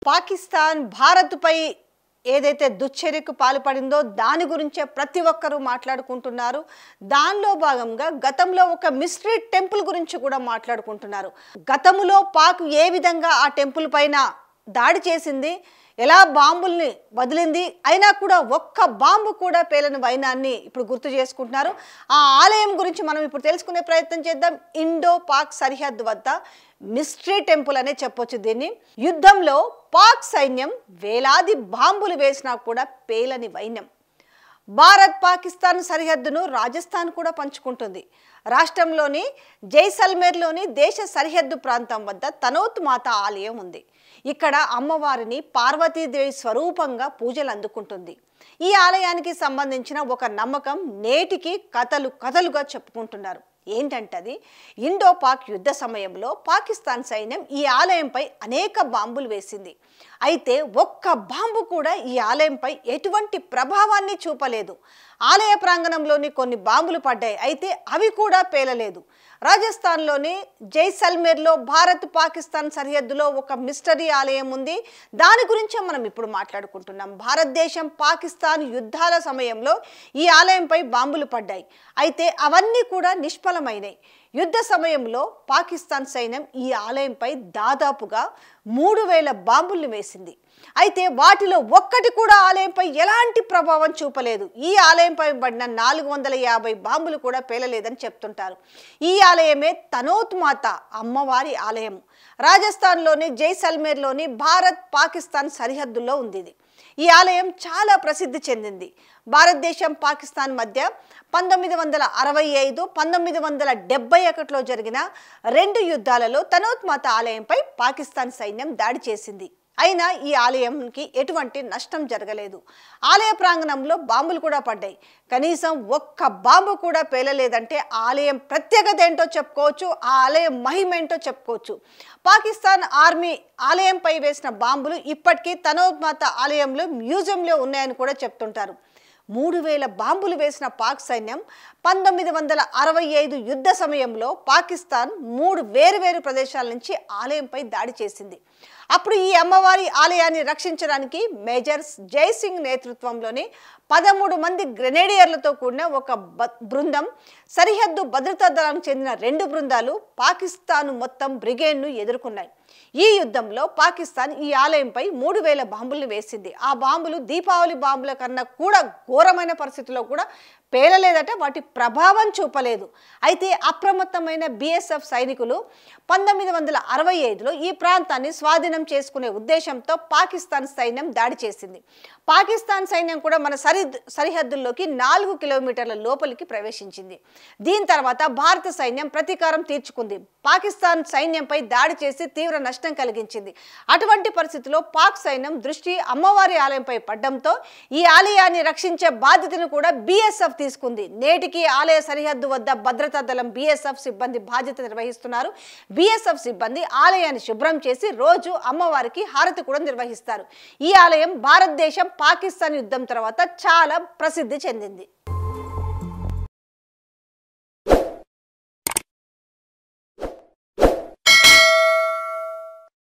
పాకిస్తాన్ భారత్పై ఏదైతే దుశ్చర్యకు పాల్పడిందో దాని గురించే ప్రతి ఒక్కరూ మాట్లాడుకుంటున్నారు. దానిలో భాగంగా గతంలో ఒక మిస్టరీ టెంపుల్ గురించి కూడా మాట్లాడుకుంటున్నారు. గతంలో పాక్ ఏ విధంగా ఆ టెంపుల్ పైన దాడి చేసింది, ఎలా బాంబుల్ని వదిలింది, అయినా కూడా ఒక్క బాంబు కూడా పేలని వైనాన్ని ఇప్పుడు గుర్తు చేసుకుంటున్నారు. ఆ ఆలయం గురించి మనం ఇప్పుడు తెలుసుకునే ప్రయత్నం చేద్దాం. ఇండో పాక్ సరిహద్దు వద్ద మిస్టరీ టెంపుల్ అనే చెప్పొచ్చు దీన్ని. యుద్ధంలో పాక్ సైన్యం వేలాది బాంబులు వేసినా కూడా పేలని వైనం. భారత్ పాకిస్తాన్ సరిహద్దును రాజస్థాన్ కూడా పంచుకుంటుంది. రాష్ట్రంలోని జైసల్మేర్లోని దేశ సరిహద్దు ప్రాంతం వద్ద తనోత్ మాత ఆలయం ఉంది. ఇక్కడ అమ్మవారిని పార్వతీదేవి స్వరూపంగా పూజలు అందుకుంటుంది. ఈ ఆలయానికి సంబంధించిన ఒక నమ్మకం నేటికి కథలుగా చెప్పుకుంటున్నారు. ఏంటంటది, ఇండో పాక్ యుద్ధ సమయంలో పాకిస్తాన్ సైన్యం ఈ ఆలయంపై అనేక బాంబులు వేసింది. అయితే ఒక్క బాంబు కూడా ఈ ఆలయంపై ఎటువంటి ప్రభావాన్ని చూపలేదు. ఆలయ ప్రాంగణంలోని కొన్ని బాంబులు పడ్డాయి, అయితే అవి కూడా పేలలేదు. రాజస్థాన్లోని జైసల్మేర్లో భారత్ పాకిస్తాన్ సరిహద్దులో ఒక మిస్టరీ ఆలయం ఉంది. దాని గురించే మనం ఇప్పుడు మాట్లాడుకుంటున్నాం. భారతదేశం పాకిస్తాన్ యుద్ధాల సమయంలో ఈ ఆలయంపై బాంబులు పడ్డాయి, అయితే అవన్నీ కూడా నిష్ఫలమైనాయి. యుద్ధ సమయంలో పాకిస్తాన్ సైన్యం ఈ ఆలయంపై దాదాపుగా 3000 బాంబుల్ని వేసింది. అయితే వాటిలో ఒక్కటి కూడా ఆలయంపై ఎలాంటి ప్రభావం చూపలేదు. ఈ ఆలయంపై పడిన 450 బాంబులు కూడా పేలలేదని చెప్తుంటారు. ఈ ఆలయమే తనోత్ మాత అమ్మవారి ఆలయం. రాజస్థాన్లోని జైసల్మేర్లోని భారత్ పాకిస్తాన్ సరిహద్దుల్లో ఉంది. ఈ ఆలయం చాలా ప్రసిద్ధి చెందింది. భారతదేశం పాకిస్తాన్ మధ్య 1965, 1971లో జరిగిన 2 యుద్ధాలలో తనోత్ మాత ఆలయంపై పాకిస్తాన్ సైన్యం దాడి చేసింది. అయినా ఈ ఆలయంకి ఎటువంటి నష్టం జరగలేదు. ఆలయ ప్రాంగణంలో బాంబులు కూడా పడ్డాయి, కనీసం ఒక్క బాంబు కూడా పేలలేదంటే ఆలయం ప్రత్యేకత ఏంటో చెప్పుకోవచ్చు, ఆ ఆలయం మహిమ ఏంటో చెప్పుకోవచ్చు. పాకిస్తాన్ ఆర్మీ ఆలయంపై వేసిన బాంబులు ఇప్పటికీ తనోత్ మాత ఆలయంలో మ్యూజియంలో ఉన్నాయని కూడా చెప్తుంటారు. 3000 బాంబులు వేసిన పాక్ సైన్యం 1965 యుద్ధ సమయంలో పాకిస్తాన్ 3 వేరు ప్రదేశాల నుంచి ఆలయంపై దాడి చేసింది. అప్పుడు ఈ అమ్మవారి ఆలయాన్ని రక్షించడానికి మేజర్ జైసింగ్ నేతృత్వంలోని 13 మంది గ్రెనేడియర్లతో కూడిన ఒక బృందం, సరిహద్దు భద్రతా దళానికి చెందిన 2 బృందాలు పాకిస్తాన్ మొత్తం బ్రిగేడ్ను ఎదుర్కొన్నాయి. ఈ యుద్ధంలో పాకిస్తాన్ ఈ ఆలయంపై 3000 బాంబుల్ని వేసింది. ఆ బాంబులు దీపావళి బాంబుల కన్నా కూడా ఘోరమైన పరిస్థితిలో కూడా పేలలేదట, వాటి ప్రభావం చూపలేదు. అయితే అప్రమత్తమైన BSF సైనికులు 1965లో ఈ ప్రాంతాన్ని స్వాధీనం చేసుకునే ఉద్దేశంతో పాకిస్తాన్ సైన్యం దాడి చేసింది. పాకిస్తాన్ సైన్యం కూడా మన సరిహద్దుల్లోకి 4 కిలోమీటర్ల లోపలికి ప్రవేశించింది. దీని తర్వాత భారత సైన్యం ప్రతీకారం తీర్చుకుంది. పాకిస్తాన్ సైన్యంపై దాడి చేసి తీవ్ర నష్టం కలిగించింది. అటువంటి పరిస్థితిలో పాక్ సైన్యం దృష్టి అమ్మవారి ఆలయంపై పడ్డంతో ఈ ఆలయాన్ని రక్షించే బాధ్యతను కూడా BSF తీసుకుంది. నేటికి ఆలయ సరిహద్దు వద్ద భద్రతా దళం BSF సిబ్బంది బాధ్యత నిర్వహిస్తున్నారు. BSF సిబ్బంది ఆలయాన్ని శుభ్రం చేసి రోజు అమ్మవారికి హారతి కూడా నిర్వహిస్తారు. ఈ ఆలయం భారతదేశం పాకిస్తాన్ యుద్ధం తర్వాత చాలా ప్రసిద్ధి చెందింది.